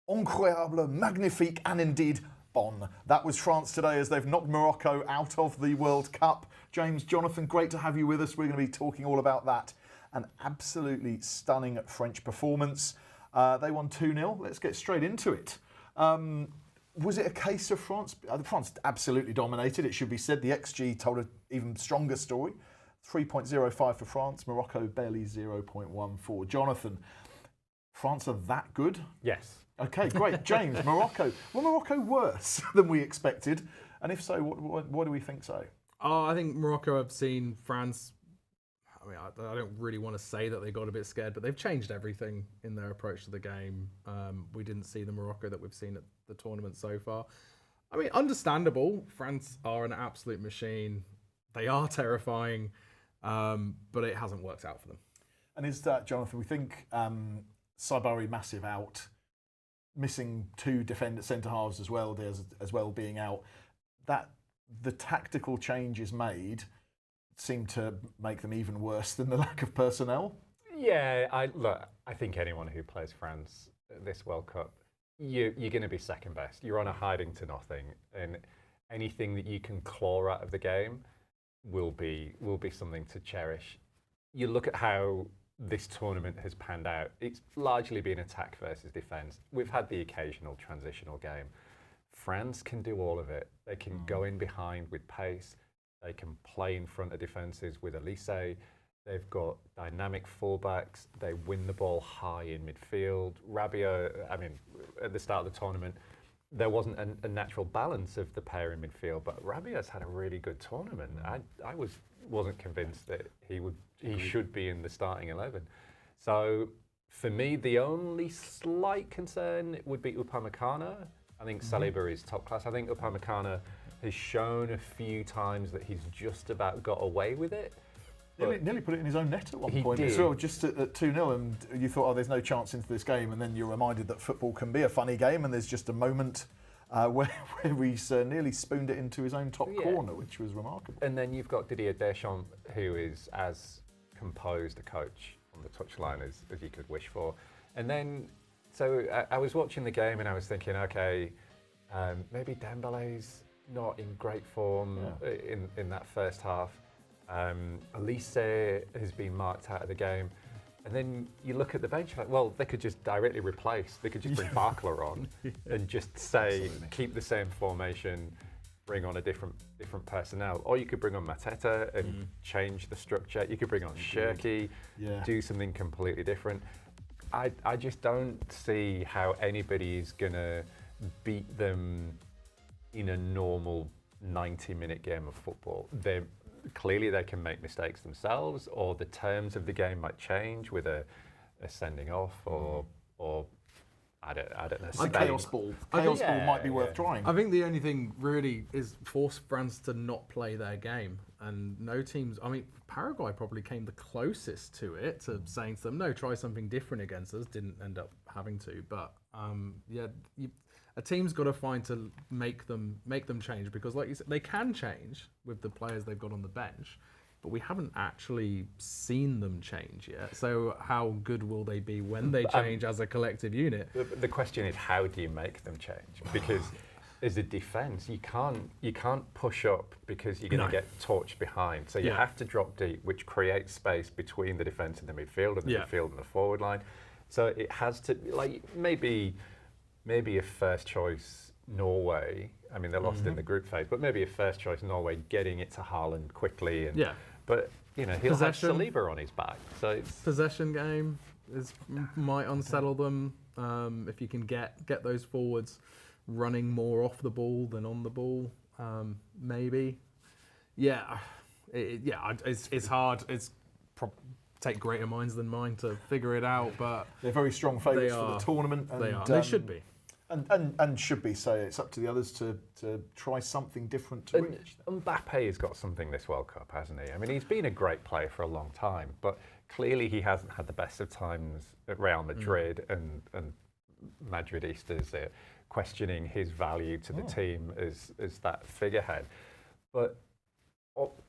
incroyable, magnifique, and indeed bon. That was France today as they've knocked Morocco out of the World Cup. James, Jonathan, great to have you with us. We're going to be talking all about that. An absolutely stunning French performance. They won 2-0. Let's get straight into it. Was it a case of France? France absolutely dominated, it should be said. The XG told an even stronger story. 3.05 for France, Morocco barely 0.14. Jonathan, France are that good? Yes. Okay, great. James, Morocco. Were Morocco worse than we expected? And if so, what do we think so? I think Morocco have seen France. I mean, I don't really want to say that they got a bit scared, but they've changed everything in their approach to the game. We didn't see the Morocco that we've seen at the tournament so far. I mean, understandable. France are an absolute machine. They are terrifying, but it hasn't worked out for them. And is that, Jonathan, we think Saibari massive out, missing 2 centre-halves as well being out, that the tactical changes made seem to make them even worse than the lack of personnel? Yeah, I think anyone who plays France this World Cup, you're going to be second best. You're on a hiding to nothing, and anything that you can claw out of the game will be something to cherish. You look at how this tournament has panned out. It's largely been attack versus defence. We've had the occasional transitional game. France can do all of it. They can go in behind with pace. They can play in front of defences with Elise. They've got dynamic fullbacks. They win the ball high in midfield. Rabiot, I mean, at the start of the tournament, there wasn't a natural balance of the pair in midfield, but Rabiot's had a really good tournament. I wasn't convinced that he should be in the starting 11. So for me, the only slight concern would be Upamecano. I think Saliba is top class. I think Upamecano has shown a few times that he's just about got away with it. Nearly put it in his own net at one point did. as well, just at 2-0, and you thought, oh, there's no chance into this game, and then you're reminded that football can be a funny game, and there's just a moment where he's nearly spooned it into his own top corner, which was remarkable. And then you've got Didier Deschamps, who is as composed a coach on the touchline as you could wish for. And then, so I was watching the game and I was thinking, okay, maybe Dembele's not in great form in that first half. Elise has been marked out of the game. And then you look at the bench, like, well, they could just directly replace. They could just bring Barkler on and just say, keep the same formation, bring on a different personnel. Or you could bring on Mateta and change the structure. You could bring on Shirky, do something completely different. I just don't see how anybody is going to beat them in a normal 90-minute game of football. Clearly they can make mistakes themselves, or the terms of the game might change with a sending off or I don't know. A chaos ball. Chaos ball might be worth trying. I think the only thing really is force France to not play their game, and no teams. I mean, Paraguay probably came the closest to it, to saying to them, no, try something different against us. Didn't end up having to, but a team's got to find to make them change, because, like you said, they can change with the players they've got on the bench, but we haven't actually seen them change yet. So how good will they be when they change as a collective unit? The question is, how do you make them change? Because as a defence, you can't push up because you're going to get torched behind. So you have to drop deep, which creates space between the defence and the midfield, and the midfield and the forward line. So it has to, like, maybe a first choice Norway. I mean, they lost in the group phase, but maybe a first choice Norway getting it to Haaland quickly. And, but he'll have Saliba on his back. So it's possession game might unsettle them if you can get those forwards running more off the ball than on the ball. Maybe, it's hard. It's take greater minds than mine to figure it out, but they're very strong favourites for the tournament. And, they should be. And should be, so it's up to the others to try something different to reach. Mbappe has got something this World Cup, hasn't he? I mean, he's been a great player for a long time, but clearly he hasn't had the best of times at Real Madrid, and Madridistas are questioning his value to the team as that figurehead. But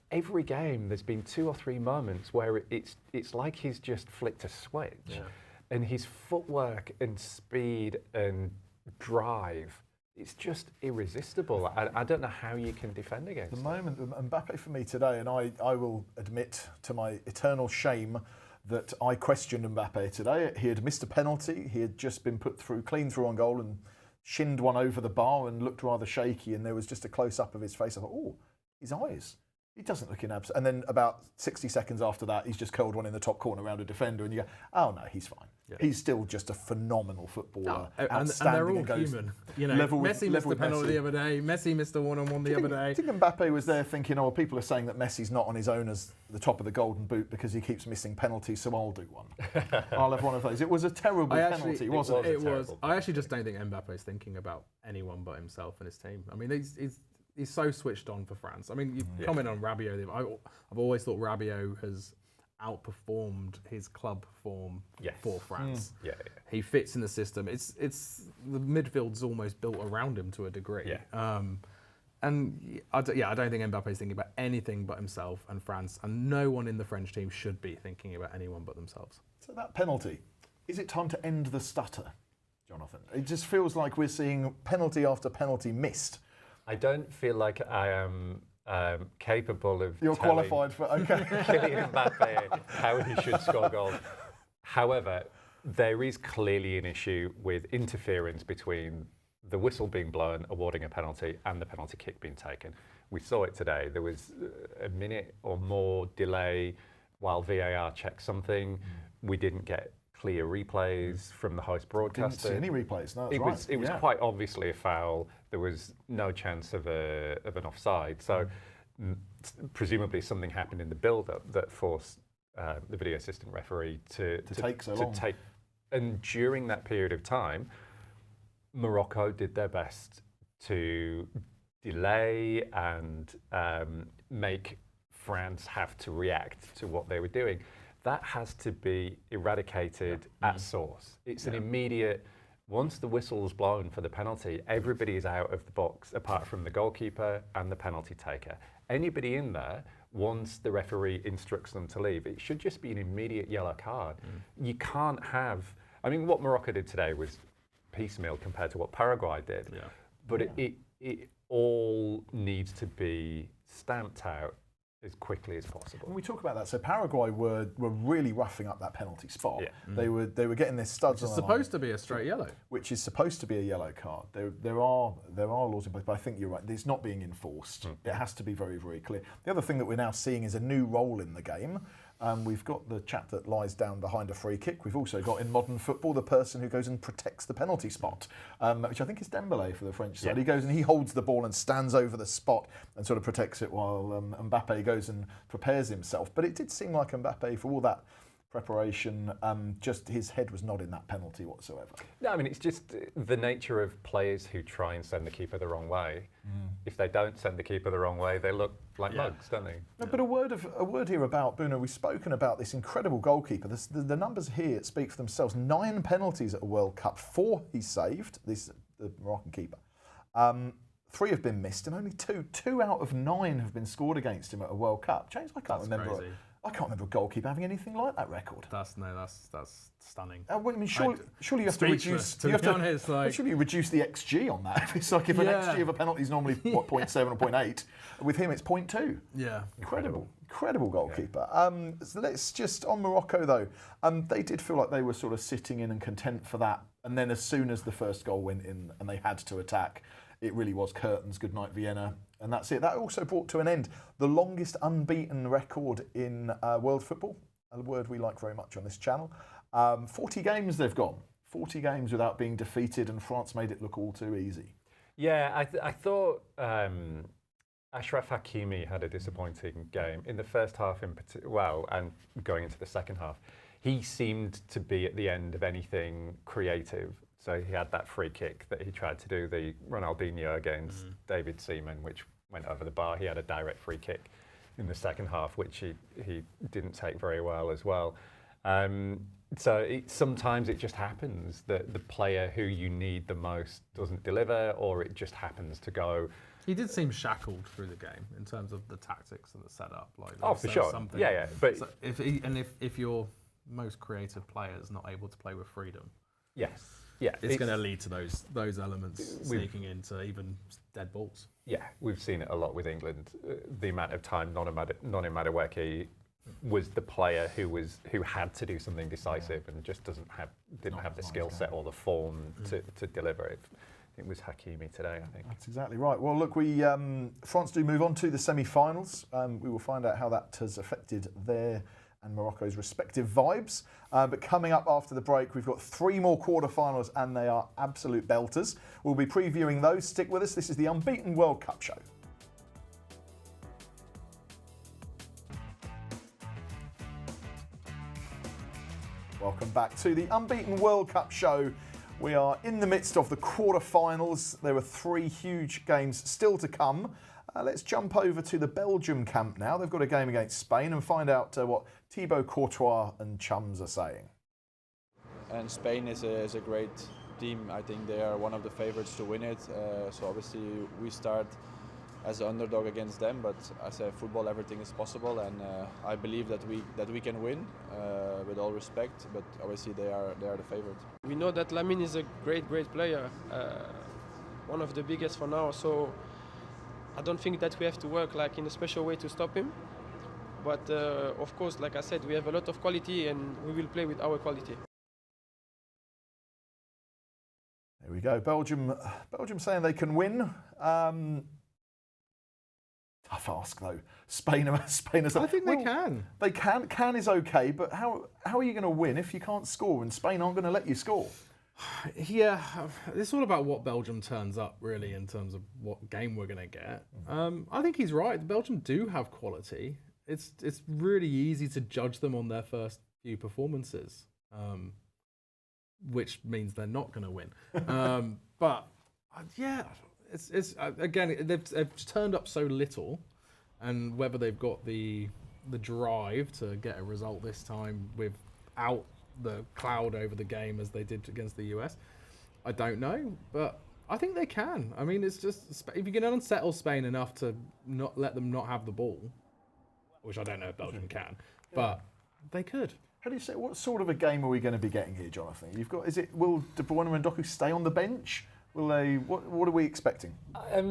every game there's been 2 or 3 moments where it's like he's just flicked a switch. And his footwork and speed and drive. It's just irresistible. I don't know how you can defend against The it. moment, Mbappe for me today, and I will admit to my eternal shame that I questioned Mbappe today. He had missed a penalty. He had just been put through, clean through on goal and shinned one over the bar and looked rather shaky. And there was just a close-up of his face. I thought, oh, his eyes. He doesn't look in abs. And then about 60 seconds after that, he's just curled one in the top corner around a defender. And you go, oh, no, he's fine. Yeah. He's still just a phenomenal footballer. And they're all human. You know, Messi missed the penalty the other day. Messi missed a one-on-one the other day. I think Mbappe was there thinking, oh, people are saying that Messi's not on his own as the top of the golden boot because he keeps missing penalties, so I'll do one. I'll have one of those. It was a terrible penalty, wasn't it? It was. I actually just don't think Mbappe's thinking about anyone but himself and his team. I mean, he's so switched on for France. I mean, you comment on Rabiot. I've always thought Rabiot has outperformed his club form for France. Yeah. He fits in the system. It's the midfield's almost built around him to a degree. And I don't think Mbappe's thinking about anything but himself and France, and no one in the French team should be thinking about anyone but themselves. So that penalty, is it time to end the stutter, Jonathan? It just feels like we're seeing penalty after penalty missed. I don't feel like I am capable of You're qualified for, okay. Kylian Mbappe how he should score goals. However, there is clearly an issue with interference between the whistle being blown, awarding a penalty, and the penalty kick being taken. We saw it today. There was a minute or more delay while VAR checked something. We didn't get clear replays from the host broadcaster. Didn't see any replays. No, it was quite obviously a foul. There was no chance of an offside. So presumably something happened in the build-up that forced the video assistant referee to take so long. And during that period of time, Morocco did their best to delay and make France have to react to what they were doing. That has to be eradicated at source. It's an immediate, once the whistle's blown for the penalty, everybody is out of the box apart from the goalkeeper and the penalty taker. Anybody in there, once the referee instructs them to leave, it should just be an immediate yellow card. You can't have, I mean, what Morocco did today was piecemeal compared to what Paraguay did, but it all needs to be stamped out as quickly as possible. When we talk about that, so Paraguay were really roughing up that penalty spot. They were getting their studs on the line. It's supposed to be a straight yellow. Which is supposed to be a yellow card. There are laws in place, but I think you're right. It's not being enforced. It has to be very, very clear. The other thing that we're now seeing is a new role in the game. We've got the chap that lies down behind a free kick. We've also got in modern football the person who goes and protects the penalty spot, which I think is Dembélé for the French side. He goes and he holds the ball and stands over the spot and sort of protects it while Mbappe goes and prepares himself. But it did seem like Mbappe, for all that preparation, just his head was not in that penalty whatsoever. No, I mean, it's just the nature of players who try and send the keeper the wrong way. If they don't send the keeper the wrong way, they look like mugs, don't they? No, but a word here about Bruno. We've spoken about this incredible goalkeeper. The numbers here speak for themselves. 9 penalties at a World Cup. 4 he saved, the Moroccan keeper. 3 have been missed, and only 2 out of 9 have been scored against him at a World Cup. James, I can't remember. Crazy. I can't remember a goalkeeper having anything like that record. That's stunning. Well, I mean, surely you have to reduce. Surely you reduce the XG on that. It's like if an XG of a penalty is normally 0.7 or 0.8, with him it's 0.2. Yeah, incredible goalkeeper. So let's just on Morocco though. They did feel like they were sort of sitting in and content for that, and then as soon as the first goal went in and they had to attack, it really was curtains. Good night, Vienna. And that's it. That also brought to an end the longest unbeaten record in world football, a word we like very much on this channel. 40 games they've gone. 40 games without being defeated, and France made it look all too easy. Yeah, I thought Achraf Hakimi had a disappointing game. In the first half, and going into the second half, he seemed to be at the end of anything creative. So he had that free kick that he tried to do, the Ronaldinho against David Seaman, which went over the bar. He had a direct free kick in the second half, which he didn't take very well as well. So sometimes it just happens that the player who you need the most doesn't deliver, or it just happens to go. He did seem shackled through the game in terms of the tactics and the setup. For sure. Yeah. But so if your most creative player is not able to play with freedom, yes. Yeah, it's going to lead to those elements sneaking into even dead balls. Yeah, we've seen it a lot with England. The amount of time Noni Madueke was the player who had to do something decisive and just didn't have the skill set or the form to deliver it. It was Hakimi today, I think. That's exactly right. Well, look, France do move on to the semi-finals. We will find out how that has affected their and Morocco's respective vibes. But coming up after the break, we've got 3 more quarterfinals, and they are absolute belters. We'll be previewing those. Stick with us. This is the Unbeaten World Cup Show. Welcome back to the Unbeaten World Cup Show. We are in the midst of the quarterfinals. There are 3 huge games still to come. Let's jump over to the Belgium camp now. They've got a game against Spain and find out what Thibaut Courtois and chums are saying. And Spain is a great team. I think they are one of the favourites to win it. So obviously we start as an underdog against them, but as a football, everything is possible, and I believe that we can win with all respect. But obviously they are the favourite. We know that Lamine is a great player, one of the biggest for now. So I don't think that we have to work like in a special way to stop him. But of course, like I said, we have a lot of quality, and we will play with our quality. There we go. Belgium saying they can win. Tough ask though. Spain is. I think they can. They can. Can is okay, but how are you going to win if you can't score and Spain aren't going to let you score? Yeah, it's all about what Belgium turns up, really, in terms of what game we're going to get. I think he's right. Belgium do have quality. It's really easy to judge them on their first few performances, which means they're not going to win. But yeah, it's again, they've turned up so little, and whether they've got the drive to get a result this time without the cloud over the game as they did against the US, I don't know, but I think they can. I mean, it's just if you can unsettle Spain enough to not let them not have the ball, which I don't know if Belgium can, but they could. How do you say? What sort of a game are we going to be getting here, Jonathan? Will De Bruyne and Doku stay on the bench? Will they? What are we expecting? I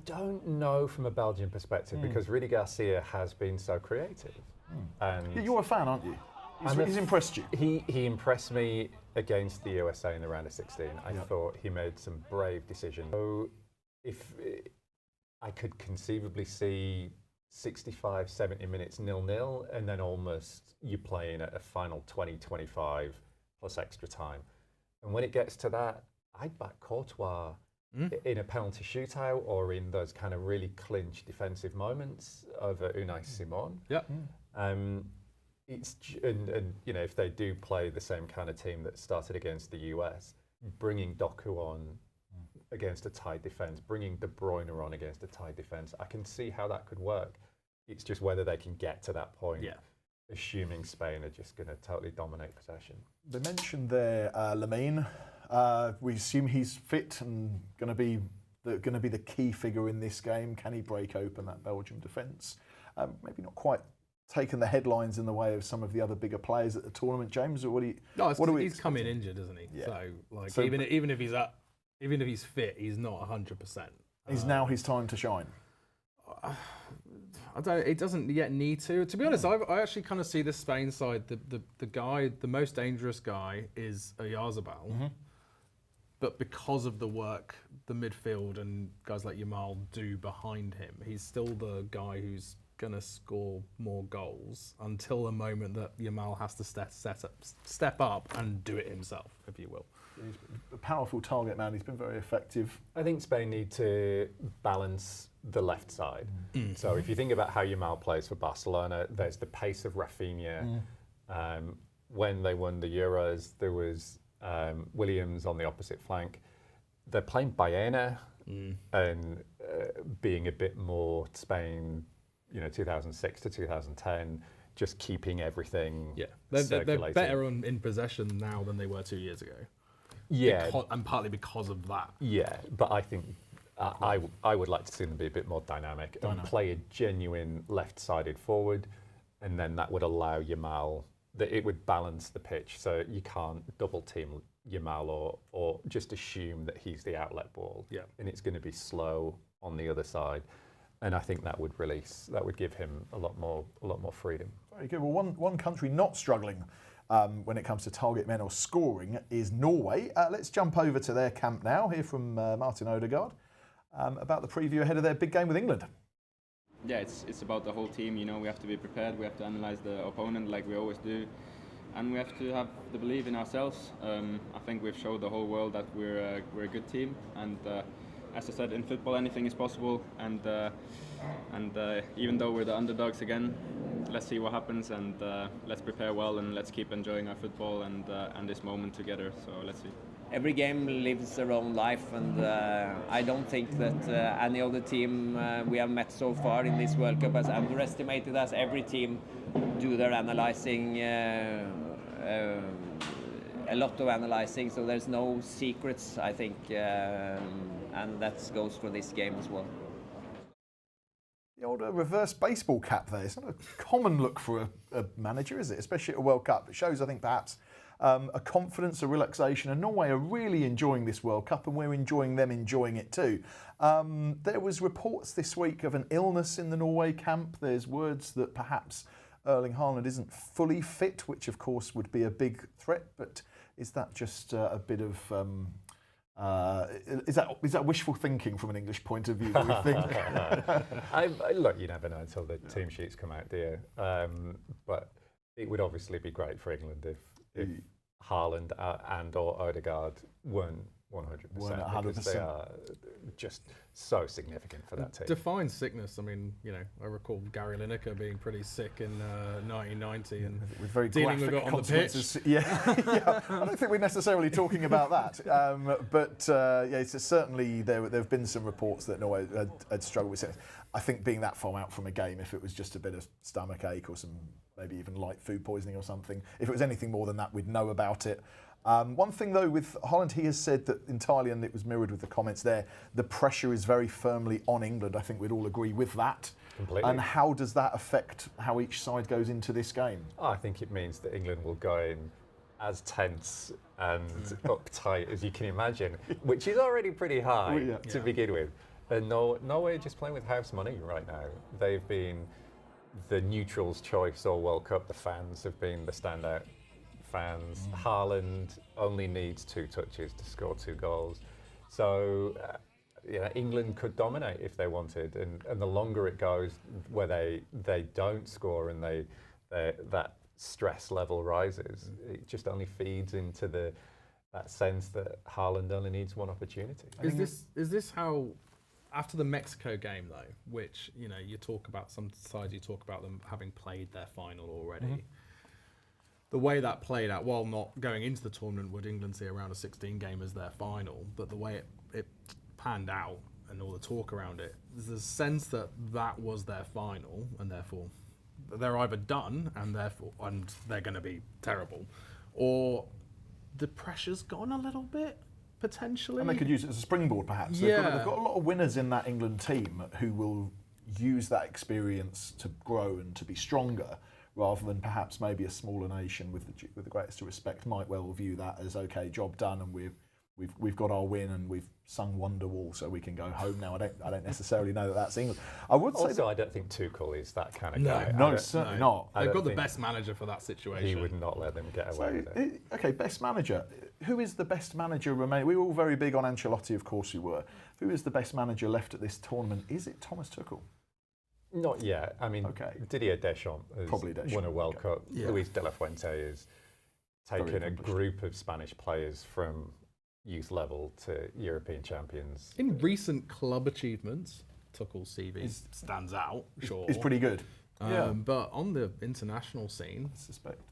don't know from a Belgian perspective because Rudy Garcia has been so creative. And You're a fan, aren't you? He's impressed you. He impressed me against the USA in the round of 16. I thought he made some brave decisions. So if I could conceivably see 65, 70 minutes 0-0, and then almost you playing at a final 20-25 plus extra time. And when it gets to that, I'd back Courtois in a penalty shootout or in those kind of really clinch defensive moments over Unai Simon. Yeah. And you know, if they do play the same kind of team that started against the US, bringing Doku on against a tight defence, bringing De Bruyne on against a tight defence, I can see how that could work. It's just whether they can get to that point. Yeah. Assuming Spain are just going to totally dominate possession. They mentioned there Lamine. We assume he's fit and going to be the key figure in this game. Can he break open that Belgium defence? Maybe not quite taken the headlines in the way of some of the other bigger players at the tournament, James. Or he's come in injured, isn't he? Yeah. So even if he's fit, he's not 100%. Is now his time to shine? I don't. It doesn't yet need to. To be honest, I actually kind of see the Spain side. The most dangerous guy is Oyarzabal, but because of the work the midfield and guys like Yamal do behind him, he's still the guy who's going to score more goals until the moment that Yamal has to step up and do it himself, if you will. He's a powerful target man. He's been very effective. I think Spain need to balance the left side. So if you think about how Yamal plays for Barcelona, there's the pace of Rafinha. When they won the Euros, there was Williams on the opposite flank. They're playing Baena and being a bit more Spain, 2006 to 2010, just keeping everything They're better in possession now than they were 2 years ago. Yeah. And partly because of that. Yeah, but I think I would like to see them be a bit more dynamic and play a genuine left-sided forward, and then that would allow Yamal that it would balance the pitch, so you can't double team Yamal or just assume that he's the outlet ball, and it's going to be slow on the other side. And I think that would give him a lot more freedom. Very good. Well, one country not struggling when it comes to target men or scoring is Norway. Let's jump over to their camp now. Hear from Martin Odegaard about the preview ahead of their big game with England. Yeah, it's about the whole team. You know, we have to be prepared. We have to analyze the opponent like we always do, and we have to have the belief in ourselves. I think we've showed the whole world that we're a good team, and as I said, in football anything is possible. And even though we're the underdogs again, let's see what happens, and let's prepare well, and let's keep enjoying our football and this moment together. So let's see. Every game lives their own life, and I don't think that any other team we have met so far in this World Cup has underestimated us. Every team do their analyzing, a lot of analyzing, so there's no secrets, I think, and that goes for this game as well. The old reverse baseball cap there. It's not a common look for a manager, is it? Especially at a World Cup. It shows, I think, perhaps a confidence, a relaxation, and Norway are really enjoying this World Cup, and we're enjoying them enjoying it too. There was reports this week of an illness in the Norway camp. There's words that perhaps Erling Haaland isn't fully fit, which of course would be a big threat, but is that just a bit of... is that wishful thinking from an English point of view, do we think? Look, you never know until the team sheets come out, do you? But it would obviously be great for England if Haaland and or Odegaard weren't 100%, because they are just so significant for that team. Define sickness. I mean, you know, I recall Gary Lineker being pretty sick in 1990 and with very dealing with graphic it on the consequences. pitch. Yeah. I don't think we're necessarily talking about that. But it's certainly there have been some reports that Norway had struggled with sickness. I think being that far out from a game, if it was just a bit of stomach ache or some maybe even light food poisoning or something, if it was anything more than that, we'd know about it. One thing though with Haaland, he has said that entirely, and it was mirrored with the comments there, the pressure is very firmly on England. I think we'd all agree with that. Completely. And how does that affect how each side goes into this game? I think it means that England will go in as tense and uptight as you can imagine, which is already pretty high to begin with. And Norway are just playing with house money right now. They've been the neutral's choice all World Cup. The fans have been the standout fans. Haaland only needs 2 touches to score 2 goals. So England could dominate if they wanted, and the longer it goes where they don't score and that stress level rises, it just only feeds into that sense that Haaland only needs one opportunity. Is this how, after the Mexico game though, which you talk about, some sides you talk about them having played their final already, the way that played out, while not going into the tournament, would England see around a 16 game as their final, but the way it panned out and all the talk around it, there's a sense that was their final, and therefore they're either done and they're going to be terrible, or the pressure's gone a little bit, potentially. And they could use it as a springboard, perhaps. Yeah. They've got a lot of winners in that England team who will use that experience to grow and to be stronger, rather than perhaps maybe a smaller nation with the greatest respect might well view that as, okay, job done, and we've got our win and we've sung Wonderwall, so we can go home now. I don't necessarily know that that's England. I would say also, I don't think Tuchel is that kind of guy. No, certainly not. They've got the best manager for that situation. He would not let them get away with it. Okay, best manager. Who is the best manager remaining? We were all very big on Ancelotti, of course we were. Who is the best manager left at this tournament? Is it Thomas Tuchel? Not yet. I mean, Didier Deschamps has won a World Cup. Yeah. Luis de la Fuente has taken a group of Spanish players from youth level to European champions. In recent club achievements, Tuchel's CV stands out, sure. It's pretty good. But on the international scene,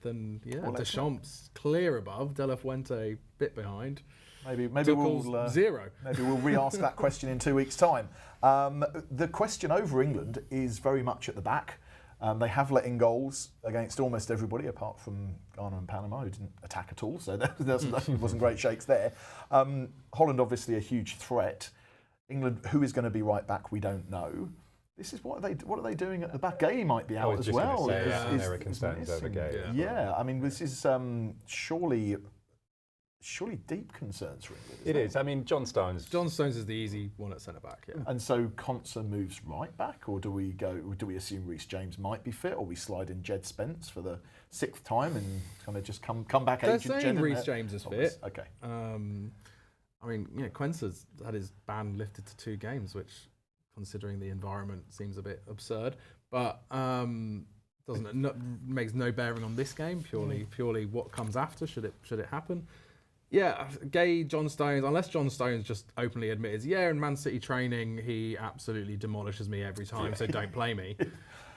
then Deschamps clear above, De La Fuente bit behind. Maybe Tuchel's we'll zero. Maybe we'll re-ask that question in 2 weeks' time. The question over England is very much at the back. They have let in goals against almost everybody, apart from Ghana and Panama, who didn't attack at all. So that wasn't great shakes there. Holland, obviously, a huge threat. England, who is going to be right back, we don't know. This is what are they doing at the back? Gay might be out was as just gonna well. say, there are concerns over missing. Gay. Yeah, I mean, this is surely deep concerns for England. It is. I mean, John Stones is the easy one at centre back. Yeah. And so Conser moves right back, or do we assume Reece James might be fit, or we slide in Jed Spence for the 6th time and kind of just come back? They're Agent saying Jed Reece James is fit. Okay. I mean, Quenser's had his ban lifted to 2 games, which, considering the environment, seems a bit absurd. But makes no bearing on this game. Purely what comes after. Should it happen? Yeah, Gay, John Stones, unless John Stones just openly admits, in Man City training, he absolutely demolishes me every time, so don't play me.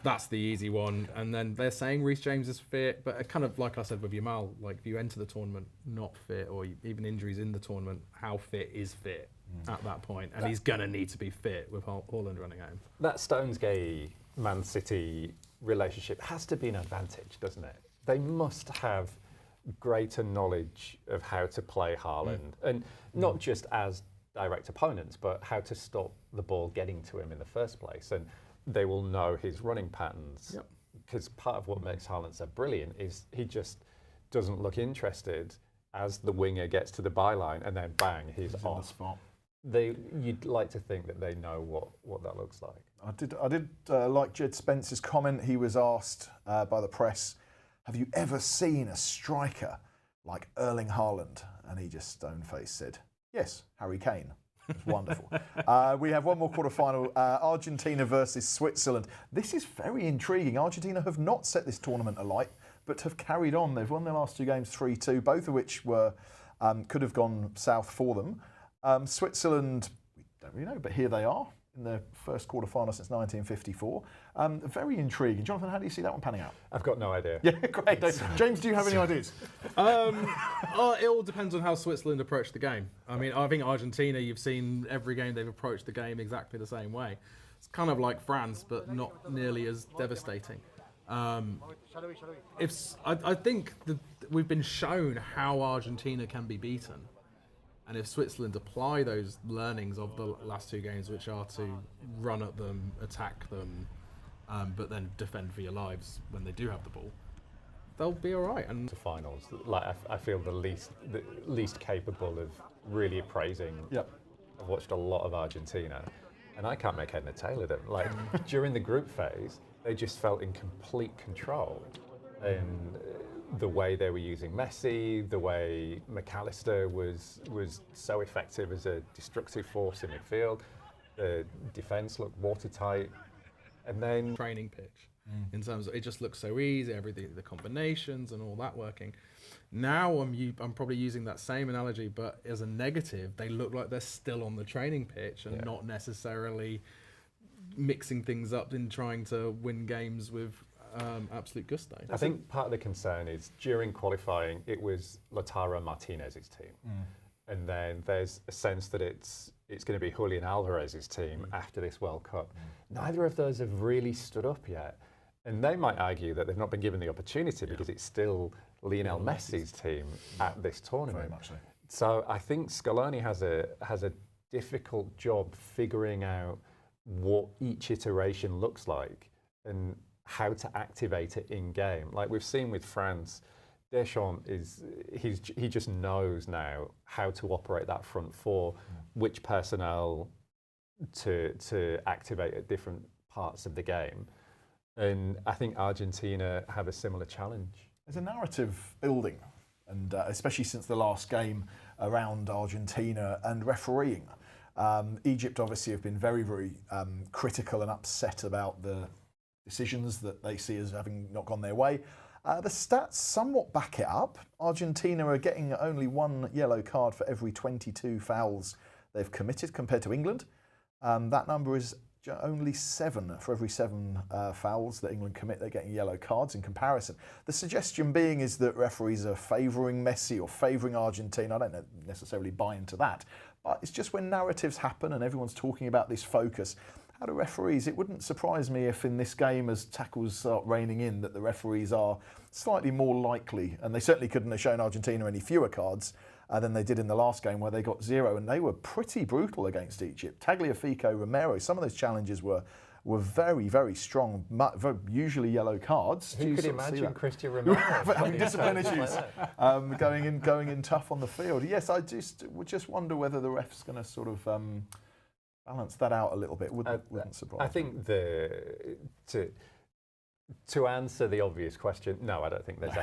That's the easy one. And then they're saying Reece James is fit, but kind of like I said with Yamal, like if you enter the tournament not fit, or even injuries in the tournament, how fit is fit at that point? And he's going to need to be fit with Haaland running home. That Stones-Gay Man City relationship has to be an advantage, doesn't it? They must have greater knowledge of how to play Haaland, and not just as direct opponents, but how to stop the ball getting to him in the first place. And they will know his running patterns, because part of what makes Haaland so brilliant is he just doesn't look interested as the winger gets to the byline, and then bang, he's off. In the spot. You'd like to think that they know what that looks like. I did like Jed Spence's comment. He was asked by the press, have you ever seen a striker like Erling Haaland? And he just stone-faced said, yes, Harry Kane. It's wonderful. We have one more quarter-final, Argentina versus Switzerland. This is very intriguing. Argentina have not set this tournament alight, but have carried on. They've won their last 2 games 3-2, both of which were could have gone south for them. Switzerland, we don't really know, but here they are in their first quarter-final since 1954. Very intriguing. Jonathan, how do you see that one panning out? I've got no idea. Yeah, great. James, do you have any ideas? It all depends on how Switzerland approach the game. I mean, I think Argentina, you've seen every game they've approached the game exactly the same way. It's kind of like France, but not nearly as devastating. I think we've been shown how Argentina can be beaten. And if Switzerland apply those learnings of the last 2 games, which are to run at them, attack them, but then defend for your lives when they do have the ball, they'll be all right. And to finals, like I feel the least capable of really appraising. Yep. I've watched a lot of Argentina, and I can't make head and tail of them. Like during the group phase, they just felt in complete control, and the way they were using Messi, the way McAllister was so effective as a destructive force in midfield. The defence looked watertight, and then training pitch in terms of it just looks so easy, everything, the combinations and all that working. Now I'm probably using that same analogy, but as a negative, they look like they're still on the training pitch and not necessarily mixing things up in trying to win games with absolute gusto. I think part of the concern is during qualifying, it was Lautaro Martinez's team. And then there's a sense that it's going to be Julian Alvarez's team after this World Cup. Neither of those have really stood up yet. And they might argue that they've not been given the opportunity because it's still Lionel Messi's team at this tournament. Very much so. So I think Scaloni has a difficult job figuring out what each iteration looks like and how to activate it in game. Like we've seen with France, Deschamps he just knows now how to operate that front four, which personnel to activate at different parts of the game. And I think Argentina have a similar challenge. There's a narrative building, and especially since the last game, around Argentina and refereeing. Egypt obviously have been very, very critical and upset about the decisions that they see as having not gone their way. The stats somewhat back it up. Argentina are getting only 1 yellow card for every 22 fouls they've committed compared to England. That number is only 7 for every 7 fouls that England commit. They're getting yellow cards in comparison. The suggestion being is that referees are favouring Messi or favouring Argentina. I don't necessarily buy into that, but it's just when narratives happen and everyone's talking about this focus. How do referees? It wouldn't surprise me if in this game, as tackles start raining in, that the referees are slightly more likely, and they certainly couldn't have shown Argentina any fewer cards than they did in the last game where they got 0, and they were pretty brutal against Egypt. Tagliafico, Romero, some of those challenges were were very, very strong, usually yellow cards. Do Who you could sort of see imagine that? Cristian Ronaldo Having discipline issues, going in tough on the field. Yes, I just wonder whether the ref's going to sort of balance that out a little bit. Wouldn't surprise me. I think to answer the obvious question, no, I don't think there's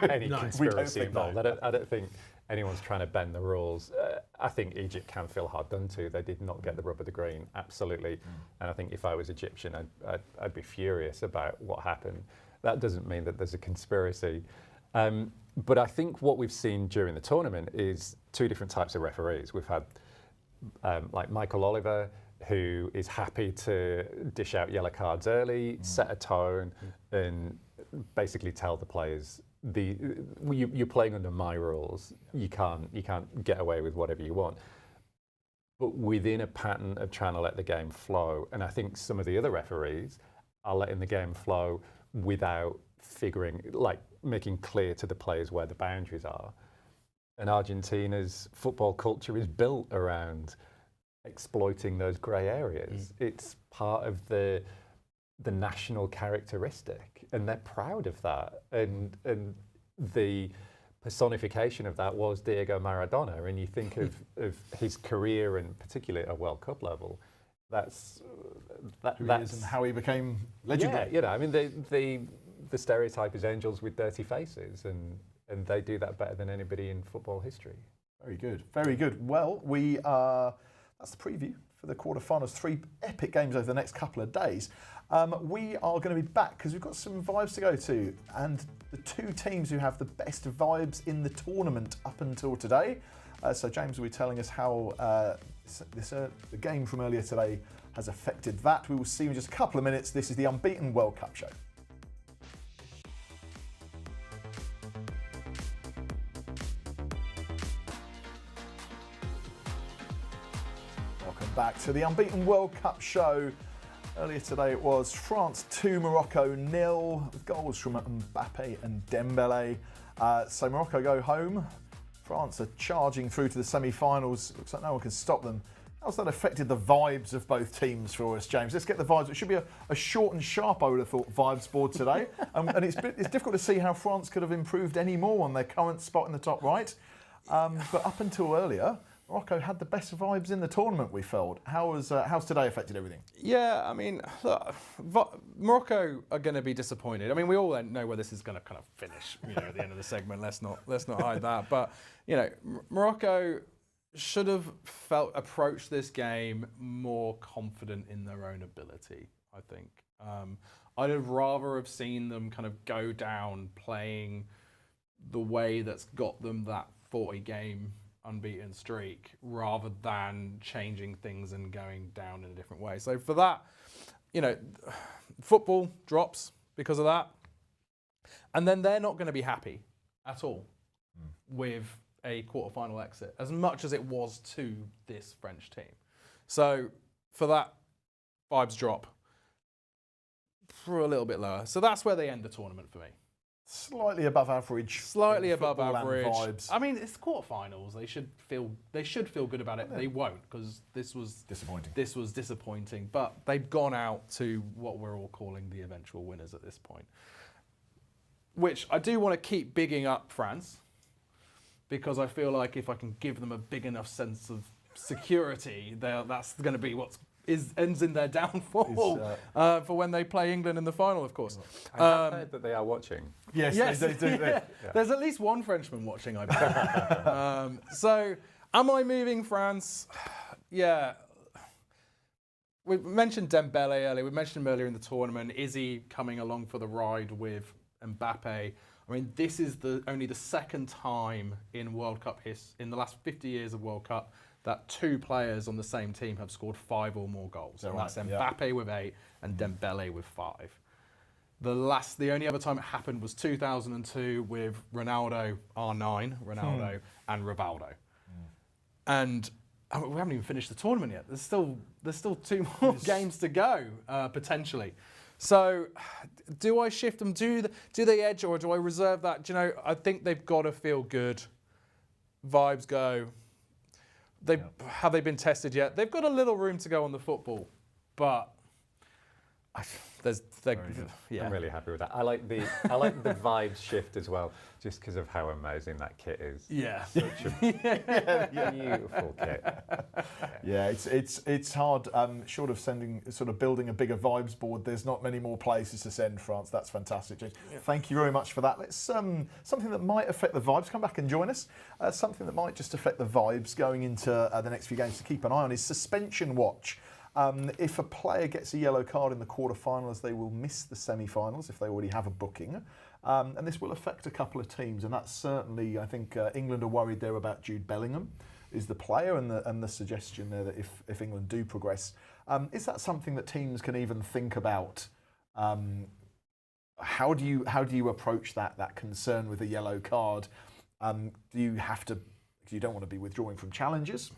any conspiracy involved. I don't think anyone's trying to bend the rules. I think Egypt can feel hard done to. They did not get the rub of the green, absolutely. And I think if I was Egyptian, I'd be furious about what happened. That doesn't mean that there's a conspiracy. But I think what we've seen during the tournament is two different types of referees. We've had like Michael Oliver, who is happy to dish out yellow cards early, set a tone, and basically tell the players, you're playing under my rules. You can't get away with whatever you want. But within a pattern of trying to let the game flow, and I think some of the other referees are letting the game flow without making clear to the players where the boundaries are. And Argentina's football culture is built around exploiting those grey areas. It's part of the national characteristic, and they're proud of that. And the personification of that was Diego Maradona. And you think of his career, and particularly at a World Cup level, that's and how he became legendary. Yeah, I mean the stereotype is angels with dirty faces, and they do that better than anybody in football history. Very good, very good. Well, that's the preview for the quarterfinals. 3 epic games over the next couple of days. We are going to be back because we've got some vibes to go to, and the 2 teams who have the best vibes in the tournament up until today. So James will be telling us how the game from earlier today has affected that. We will see you in just a couple of minutes. This is the Unbeaten World Cup Show. Back to the Unbeaten World Cup Show. Earlier today it was France 2, Morocco 0, with goals from Mbappe and Dembele. So Morocco go home. France are charging through to the semi-finals. Looks like no one can stop them. How's that affected the vibes of both teams for us, James? Let's get the vibes. It should be a short and sharp, I would have thought, vibes board today. And it's difficult to see how France could have improved any more on their current spot in the top right. But up until earlier, Morocco had the best vibes in the tournament, we felt. How's today affected everything? Yeah, I mean, look, Morocco are going to be disappointed. I mean, we all know where this is going to kind of finish, at the end of the segment. Let's not hide that. But, Morocco should have approached this game more confident in their own ability, I think. I'd have rather have seen them kind of go down playing the way that's got them that 40-game unbeaten streak, rather than changing things and going down in a different way. So for that, football drops because of that. And then they're not going to be happy at all with a quarterfinal exit, as much as it was to this French team. So for that, vibes drop for a little bit lower. So that's where they end the tournament for me. Slightly above average. Slightly above football average. and vibes. I mean, it's quarterfinals. They should feel good about it. Yeah. They won't, because this was disappointing. But they've gone out to what we're all calling the eventual winners at this point. Which I do want to keep bigging up France, because I feel like if I can give them a big enough sense of security, that's going to be what ends in their downfall for when they play England in the final, of course. I have heard that they are watching. Yes, they do. Yeah. There's at least one Frenchman watching, I believe. So, am I moving France? Yeah. We mentioned Dembele earlier. We mentioned him earlier in the tournament. Is he coming along for the ride with Mbappe? I mean, this is only the second time in World Cup in the last 50 years of World Cup, that 2 players on the same team have scored 5 or more goals. And that's Mbappe with 8 and Dembele with 5. The only other time it happened was 2002 with Ronaldo, R9, and Rivaldo. And we haven't even finished the tournament yet. There's still 2 more games to go, potentially. So do I shift them? Do they edge, or do I reserve that? I think they've got to feel good. Vibes go. Have they been tested yet? They've got a little room to go on the football, but Yeah. I'm really happy with that. I like the vibes shift as well, just because of how amazing that kit is. Yeah. Such a beautiful kit. Yeah, it's hard. Short of building a bigger vibes board, there's not many more places to send France. That's fantastic, James. Yeah. Thank you very much for that. Let's something that might affect the vibes. Come back and join us. Something that might just affect the vibes going into the next few games to keep an eye on is suspension watch. If a player gets a yellow card in the quarterfinals, they will miss the semi-finals if they already have a booking. And this will affect a couple of teams, and that's certainly, I think, England are worried there about Jude Bellingham, is the player, and the suggestion there that if England do progress, is that something that teams can even think about? How do you approach that concern with a yellow card? Do you have to? You don't want to be withdrawing from challenges.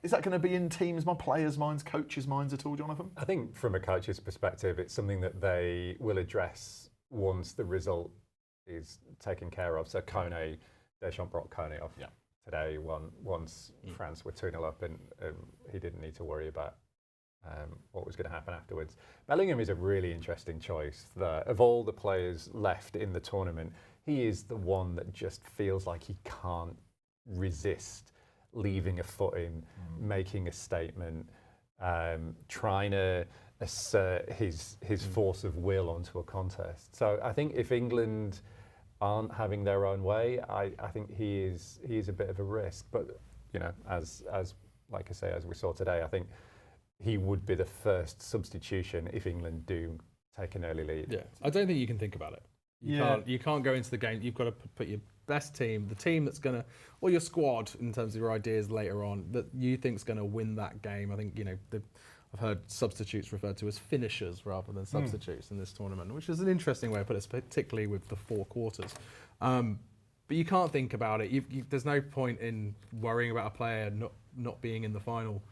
Is that going to be in teams, players' minds, coaches' minds at all, Jonathan? I think from a coach's perspective, it's something that they will address once the result is taken care of. So Deschamps brought Kone off today once France were 2-0 up, and he didn't need to worry about what was going to happen afterwards. Bellingham is a really interesting choice. Of all the players left in the tournament, he is the one that just feels like he can't resist leaving a foot in, making a statement, trying to assert his force of will onto a contest. So I think if England aren't having their own way, I think he is a bit of a risk. But as like I say, as we saw today, I think he would be the first substitution if England do take an early lead. Yeah, I don't think you can think about it. You can't go into the game. You've got to put your best team, the team that's going to, or your squad in terms of your ideas later on, that you think's going to win that game. I think, I've heard substitutes referred to as finishers rather than substitutes in this tournament, which is an interesting way to put it, particularly with the 4 quarters. But you can't think about it. There's no point in worrying about a player not being in the final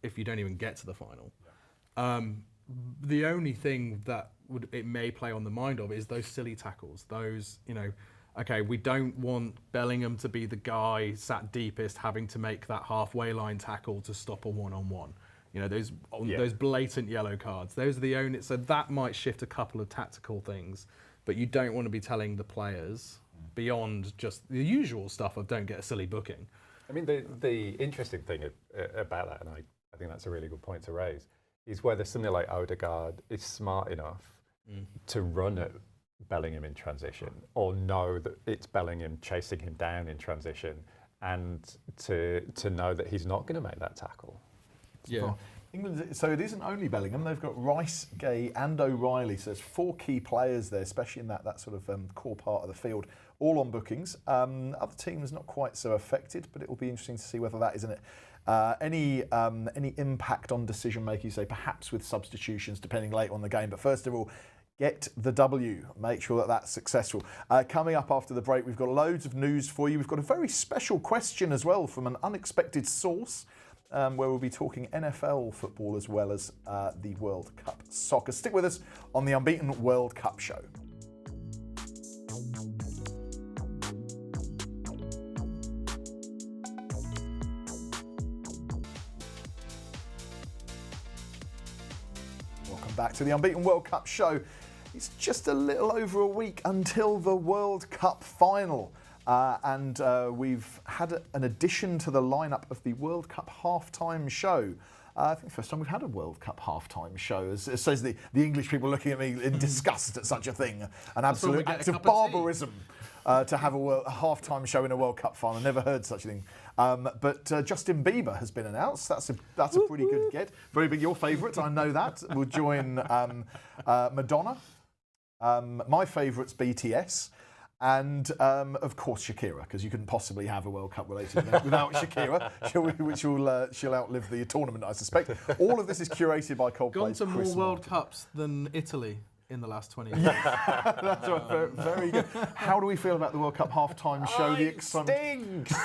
if you don't even get to the final. The only thing that it may play on the mind of is those silly tackles. Those, okay, we don't want Bellingham to be the guy sat deepest having to make that halfway line tackle to stop a one-on-one. Those blatant yellow cards. Those are the only. So that might shift a couple of tactical things, but you don't want to be telling the players beyond just the usual stuff of don't get a silly booking. I mean, the interesting thing about that, and I think that's a really good point to raise, is whether something like Odegaard is smart enough to run at Bellingham in transition, or know that it's Bellingham chasing him down in transition, and to know that he's not going to make that tackle. Yeah. England, so it isn't only Bellingham, they've got Rice, Gay and O'Reilly, so there's 4 key players there, especially in that sort of core part of the field, all on bookings. Other teams not quite so affected, but it will be interesting to see whether that isn't any impact on decision making, say perhaps with substitutions depending later on the game. But first of all, get the W. Make sure that that's successful. Coming up after the break, we've got loads of news for you. We've got a very special question as well from an unexpected source, where we'll be talking NFL football as well as the World Cup soccer. Stick with us on the Unbeaten World Cup Show. Welcome back to the Unbeaten World Cup Show. It's just a little over a week until the World Cup final. And we've had an addition to the lineup of the World Cup halftime show. I think the first time we've had a World Cup halftime show. As says the English people looking at me in disgust at such a thing. An absolute act of barbarism to have a halftime show in a World Cup final. Never heard such a thing. But Justin Bieber has been announced. That's a pretty good get. Very big, your favourite, I know that. We'll join Madonna. My favourite's BTS. And, of course, Shakira, because you couldn't possibly have a World Cup related event without Shakira, she'll outlive the tournament, I suspect. All of this is curated by Coldplay's Gone to more Chris World Martin. Cups than Italy in the last 20 years. That's right, very good. How do we feel about the World Cup halftime show? The excitement Stinks!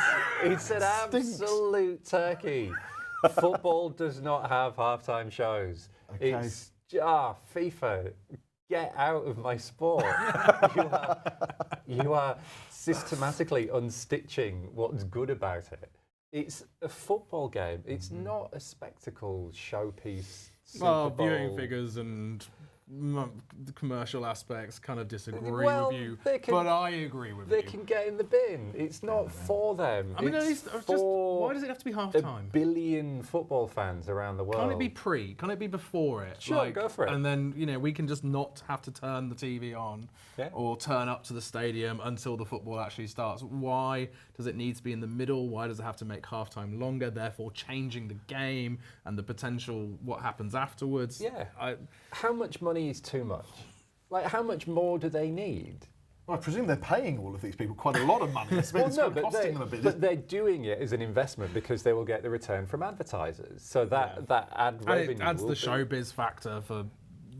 It's an absolute turkey. Football does not have halftime shows. Okay. It's FIFA. Get out of my sport. You are systematically unstitching what's good about it. It's a football game. It's not a spectacle showpiece Well, Super viewing Bowl. figures and the commercial aspects kind of disagree Well, with you, they can- but I agree with They you. can get in the bin. It's not for them. I mean, it's why does it have to be half a time? billion football fans around the world. Can't it be pre? Can't it be before it? Sure, go for it. And then, we can just not have to turn the TV on or turn up to the stadium until the football actually starts. Why does it need to be in the middle? Why does it have to make half-time longer, therefore changing the game and the potential what happens afterwards? Yeah. How much money is too much? Like, how much more do they need? Well, I presume they're paying all of these people quite a lot of money. It's kind of costing them a bit. But they're doing it as an investment because they will get the return from advertisers. So that ad revenue. And it adds will the be- showbiz factor for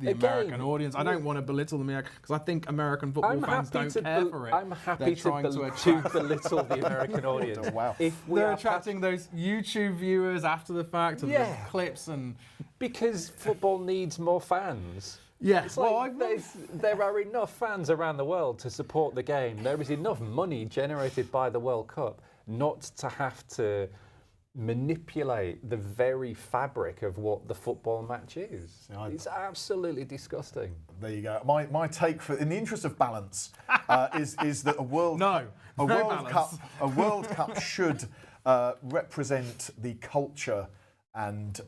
the Again, American audience. I don't want to belittle the American, because I think American football fans don't care for it. I'm happy They're to trying to attract. belittle the American audience. Oh, wow. If we They're are attracting those YouTube viewers after the fact and Yeah. the clips and because football needs more fans. yeah. It's Well, like there are enough fans around the world to support the game. There is enough money generated by the World Cup not to have to manipulate the very fabric of what the football match is. Yeah, It's absolutely disgusting. There you go. My take, for in the interest of balance, is that a World Cup should represent the culture and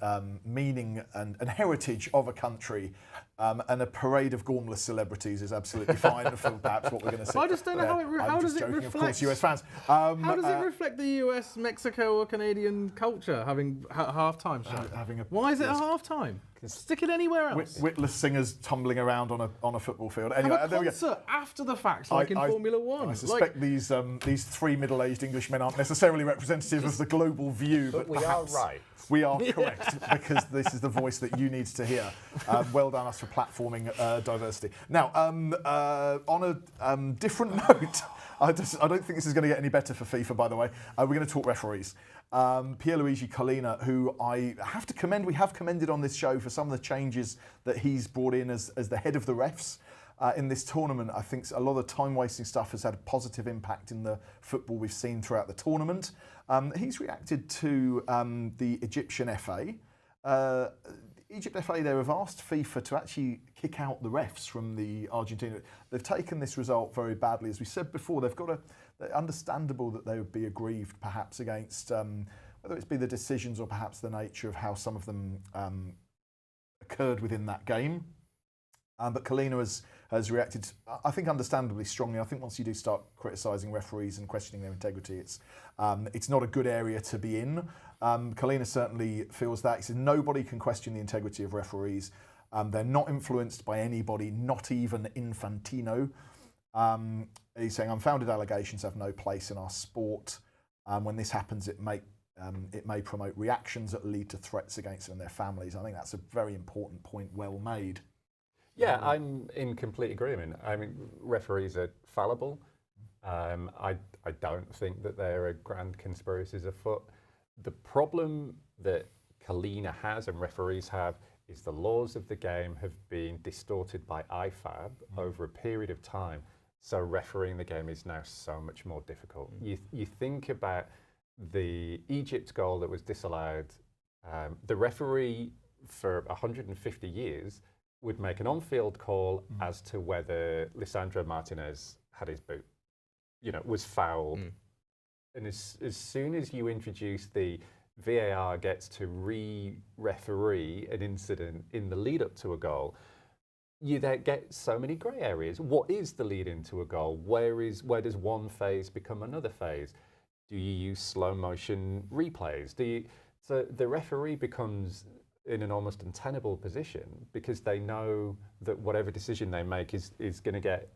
meaning and heritage of a country, and a parade of gormless celebrities is absolutely fine for perhaps what we're going to see. I just don't know how does it Of course, reflect. US fans. How does it reflect the US, Mexico, or Canadian culture having half-time show? Why is it a half-time? Stick it anywhere else. Witless singers tumbling around on a football field. Anyway, Have a there we go. concert after the fact, like in Formula One. I suspect these three middle-aged Englishmen aren't necessarily representative of the global view, but we are perhaps right. We are correct, because this is the voice that you need to hear. Well done us for platforming diversity. Now, on a different note, I don't think this is going to get any better for FIFA, by the way. We're going to talk referees. Pierluigi Collina, who I have to commend, we have commended on this show for some of the changes that he's brought in as the head of the refs. In this tournament, I think a lot of the time-wasting stuff has had a positive impact in the football we've seen throughout the tournament. He's reacted to the Egyptian FA. Egypt FA there have asked FIFA to actually kick out the refs from the Argentina. They've taken this result very badly. As we said before, they're understandable that they would be aggrieved perhaps against, whether it's be the decisions or perhaps the nature of how some of them occurred within that game. But Collina has reacted, I think, understandably strongly. I think once you do start criticising referees and questioning their integrity, it's not a good area to be in. Collina certainly feels that. He says nobody can question the integrity of referees. They're not influenced by anybody, not even Infantino. He's saying unfounded allegations have no place in our sport. When this happens, it may promote reactions that lead to threats against them and their families. I think that's a very important point, well made. Yeah, I'm in complete agreement. I mean, referees are fallible. I don't think that there are grand conspiracies afoot. The problem that Collina has and referees have is the laws of the game have been distorted by IFAB over a period of time. So refereeing the game is now so much more difficult. You think about the Egypt goal that was disallowed. The referee for 150 years would make an on-field call as to whether Lisandro Martinez had his boot, was foul. And as soon as you introduce the VAR gets to re-referee an incident in the lead-up to a goal, you then get so many grey areas. What is the lead into a goal? Where does one phase become another phase? Do you use slow-motion replays? So the referee becomes in an almost untenable position because they know that whatever decision they make is going to get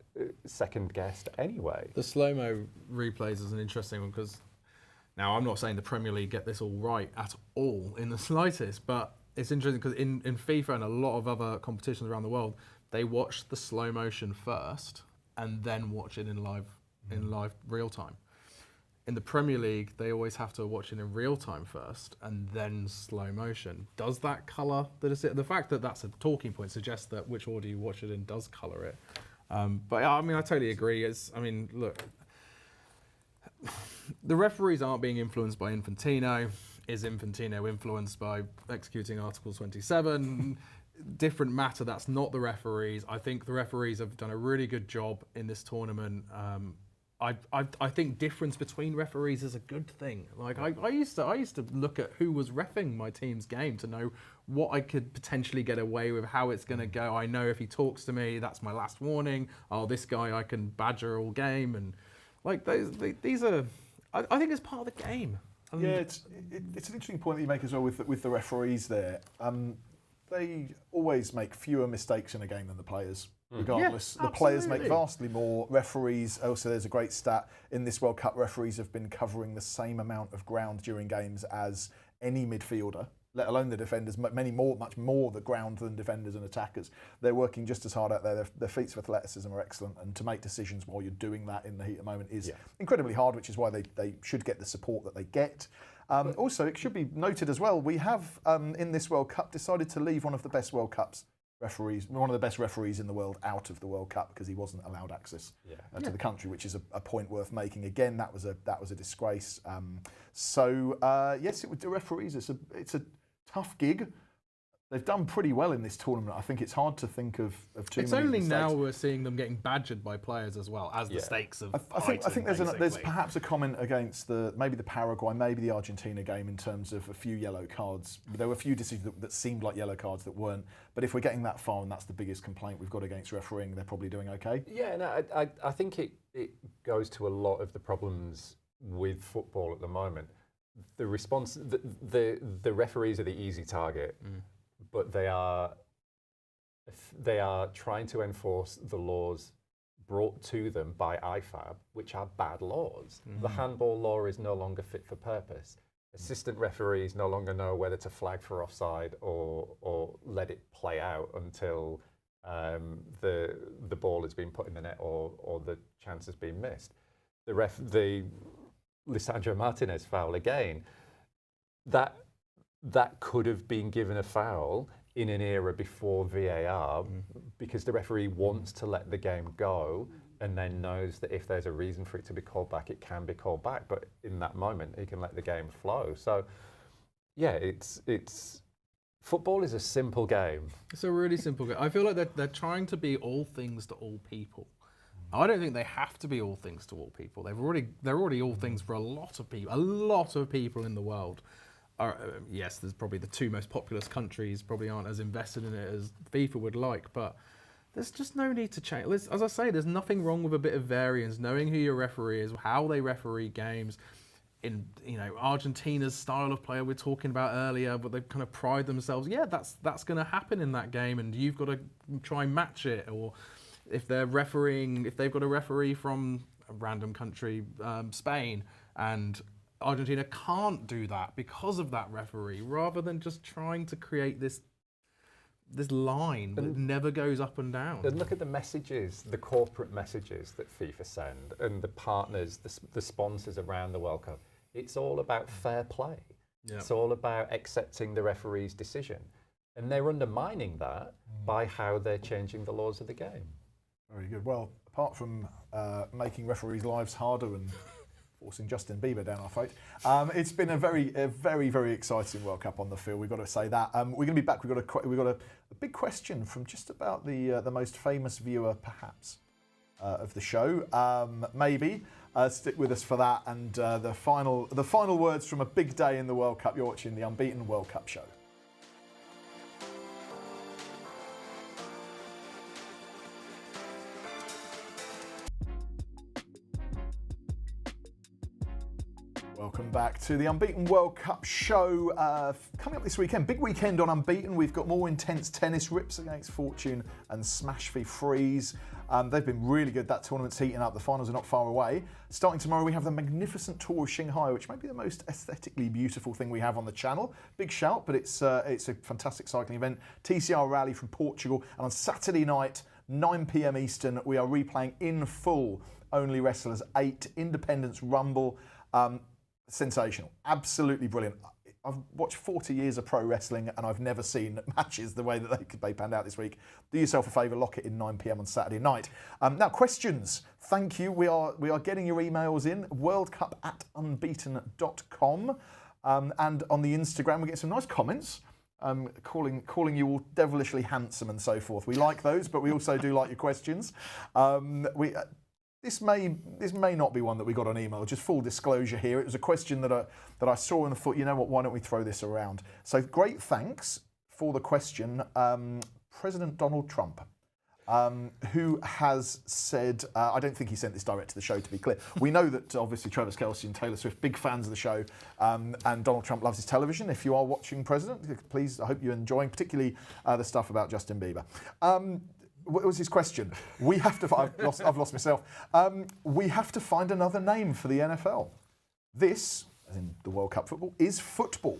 second-guessed anyway. The slow-mo replays is an interesting one because now I'm not saying the Premier League get this all right at all in the slightest, but it's interesting because in FIFA and a lot of other competitions around the world, they watch the slow motion first and then watch it in live real time. In the Premier League, they always have to watch it in real time first and then slow motion. Does that colour the fact that that's a talking point suggests that which order you watch it in does colour it. But I mean, I totally agree. Look, the referees aren't being influenced by Infantino. is Infantino influenced by executing Article 27? Different matter. That's not the referees. I think the referees have done a really good job in this tournament. I think difference between referees is a good thing. Like I used to look at who was reffing my team's game to know what I could potentially get away with, how it's going to go. I know if he talks to me, that's my last warning. Oh, this guy I can badger all game, and like these are. I think it's part of the game. Yeah, it's an interesting point that you make as well with the referees there. They always make fewer mistakes in a game than the players. Regardless, the players make vastly more. Referees, also there's a great stat, in this World Cup referees have been covering the same amount of ground during games as any midfielder, let alone the defenders, much more the ground than defenders and attackers. They're working just as hard out there. Their feats of athleticism are excellent, and to make decisions while you're doing that in the heat of the moment is incredibly hard, which is why they should get the support that they get. Also, it should be noted as well, we have in this World Cup decided to leave one of the best World Cups referees, one of the best referees in the world, out of the World Cup because he wasn't allowed access to the country, which is a point worth making. Again, that was a disgrace. Yes, the referees. It's a tough gig. They've done pretty well in this tournament. I think it's hard to think of too it's many only mistakes. now we're seeing them getting badgered by players as well as the stakes of I think there's perhaps a comment against maybe the Paraguay, maybe the Argentina game in terms of a few yellow cards. There were a few decisions that seemed like yellow cards that weren't. But if we're getting that far, and that's the biggest complaint we've got against refereeing, they're probably doing okay. Yeah, no, I think it goes to a lot of the problems with football at the moment. The response, the referees are the easy target. But they are trying to enforce the laws brought to them by IFAB, which are bad laws. The handball law is no longer fit for purpose. Assistant referees no longer know whether to flag for offside or let it play out until the ball has been put in the net or the chance has been missed. The Lisandro Martinez foul again, that could have been given a foul in an era before VAR because the referee wants to let the game go and then knows that if there's a reason for it to be called back, it can be called back. But in that moment, he can let the game flow. So, yeah, it's football is a simple game. It's a really simple game. I feel like they're trying to be all things to all people. I don't think they have to be all things to all people. They're already all things for a lot of people. A lot of people in the world. Yes, there's probably the two most populous countries probably aren't as invested in it as FIFA would like, but there's just no need to change. As I say, there's nothing wrong with a bit of variance, knowing who your referee is, how they referee games. In Argentina's style of player we're talking about earlier, but they kind of pride themselves. Yeah, that's going to happen in that game, and you've got to try and match it. Or if they've got a referee from a random country, Spain, and Argentina can't do that because of that referee, rather than just trying to create this line that never goes up and down. And look at the messages, the corporate messages that FIFA send, and the partners, the sponsors around the World Cup. It's all about fair play. Yeah. It's all about accepting the referee's decision. And they're undermining that by how they're changing the laws of the game. Very good. Well, apart from making referees' lives harder and forcing Justin Bieber down our throat, it's been a very, very exciting World Cup on the field. We've got to say that. We're going to be back. We've got a big question from just about the most famous viewer, perhaps, of the show. Maybe stick with us for that. And the final words from a big day in the World Cup. You're watching the Unbeaten World Cup Show. Welcome back to the Unbeaten World Cup Show. Coming up this weekend, big weekend on Unbeaten. We've got more intense tennis, rips against Fortune and Smash v Freeze. They've been really good. That tournament's heating up. The finals are not far away. Starting tomorrow, we have the magnificent Tour of Shanghai, which may be the most aesthetically beautiful thing we have on the channel. Big shout, but it's a fantastic cycling event. TCR Rally from Portugal. And on Saturday night, 9 p.m. Eastern, we are replaying in full Only Wrestlers 8 Independence Rumble. Sensational, absolutely brilliant. I've watched 40 years of pro wrestling and I've never seen matches the way that they panned out this week. Do yourself a favour, lock it in 9 p.m. on Saturday night. Now, questions. Thank you. We are getting your emails in. worldcup@unbeaten.com. And on the Instagram, we get some nice comments. Calling you all devilishly handsome and so forth. We like those, but we also do like your questions. This may not be one that we got on email. Just full disclosure here, it was a question that I saw and thought, you know what? Why don't we throw this around? So great thanks for the question, President Donald Trump. Who has said, I don't think he sent this direct to the show, to be clear. We know that obviously Travis Kelce and Taylor Swift, big fans of the show, and Donald Trump loves his television. If you are watching President, please, I hope you're enjoying, particularly the stuff about Justin Bieber. What was his question? We have to, I've lost myself. We have to find another name for the NFL. This, as in the World Cup football, is football.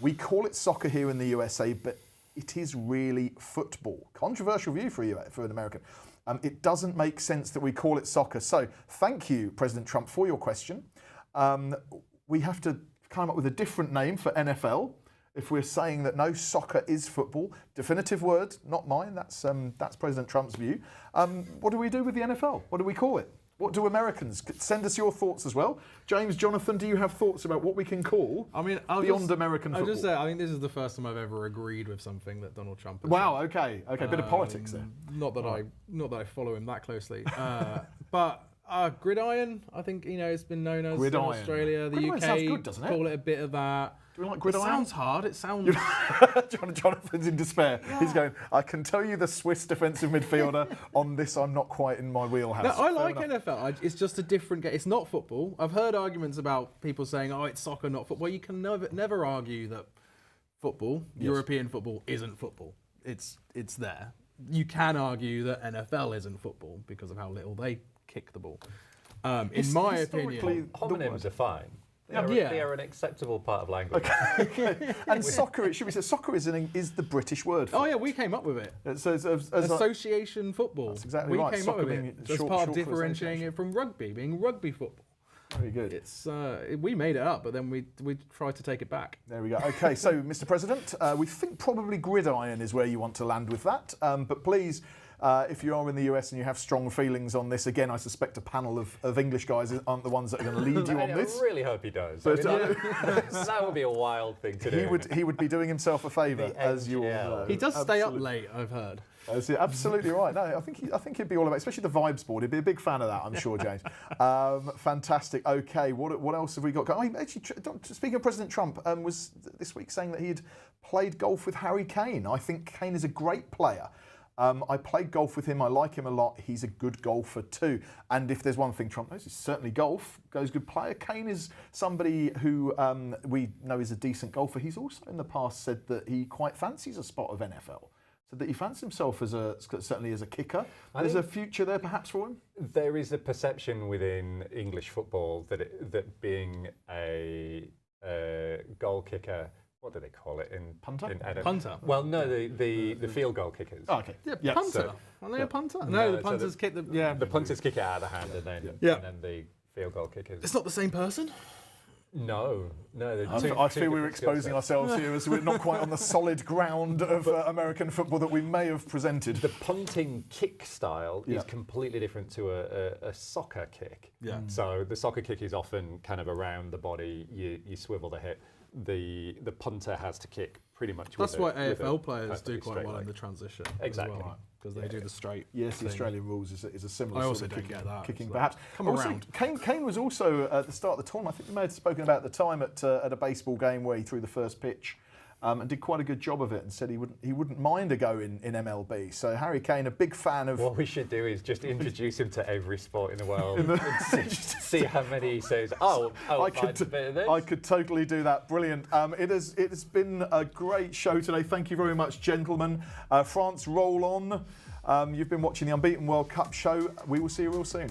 We call it soccer here in the USA, but it is really football. Controversial view for an American. It doesn't make sense that we call it soccer. So thank you, President Trump, for your question. We have to come up with a different name for NFL if we're saying that no, soccer is football. Definitive word, not mine. That's President Trump's view. What do we do with the NFL? What do we call it? What do Americans? Send us your thoughts as well. James, Jonathan, do you have thoughts about what we can call beyond American football? I'll just say, I think this is the first time I've ever agreed with something that Donald Trump has Wow, okay, bit of politics there. Not that I follow him that closely. But gridiron, I think, it's been known as in Australia, the Gridiron UK, sounds good, doesn't it? call it a bit of that. Do we like gridiron? It sounds hard. It sounds... Jonathan's in despair. Yeah. He's going, I can tell you the Swiss defensive midfielder. On this, I'm not quite in my wheelhouse. No, I like NFL. It's just a different game. It's not football. I've heard arguments about people saying, oh, it's soccer, not football. You can never argue that football, European football, isn't football. It's there. You can argue that NFL isn't football because of how little they kick the ball. In my opinion... Homonyms are fine. They are an acceptable part of language. Okay. And soccer, it should be said, soccer is the British word for Oh yeah, we came up with it. So as Association football. That's exactly right. We came up with it as part of differentiating it from rugby, being rugby football. Very good. It's we made it up, but then we tried to take it back. There we go. Okay, so Mr. President, we think probably gridiron is where you want to land with that. But please, if you are in the US and you have strong feelings on this, again, I suspect a panel of English guys aren't the ones that are going to lead you on this. I really hope he does. But, that would be a wild thing to do. He would be doing himself a favour, as you all know. He does stay up late, I've heard. That's absolutely right. No, I think he'd be all about, especially the vibes board. He'd be a big fan of that, I'm sure, James. Fantastic. Okay, what else have we got? Actually, speaking of President Trump, was this week saying that he'd played golf with Harry Kane. I think Kane is a great player. I played golf with him. I like him a lot. He's a good golfer too. And if there's one thing Trump knows, it's certainly golf. Goes good player. Kane is somebody who we know is a decent golfer. He's also in the past said that he quite fancies a spot of NFL. So that he fancies himself certainly as a kicker. There's a future there perhaps for him? There is a perception within English football that being a goal kicker, what do they call it in punter? Punter. Well, no, the field goal kickers. Oh, okay. Yeah, punter. Aren't they a punter? No, the punters kick the... Yeah. The punters kick it out of the hand and then the field goal kickers. It's not the same person? No. I feel we're exposing ourselves here as we're not quite on the solid ground of American football that we may have presented. The punting kick style is completely different to a soccer kick. Yeah. So the soccer kick is often kind of around the body, you swivel the hip. The punter has to kick pretty much That's why AFL players do quite well in the transition. Exactly. Because they do the straight. Yes, the Australian rules is a similar sort of kicking so perhaps. Around. Kane was also at the start of the tournament. I think we may have spoken about at the time at a baseball game where he threw the first pitch and did quite a good job of it and said he wouldn't mind a go in MLB. So Harry Kane, a big fan of... What we should do is just introduce him to every sport in the world and see how many he says, I could totally do that. Brilliant. It has been a great show today. Thank you very much, gentlemen. France, roll on. You've been watching the Unbeaten World Cup show. We will see you real soon.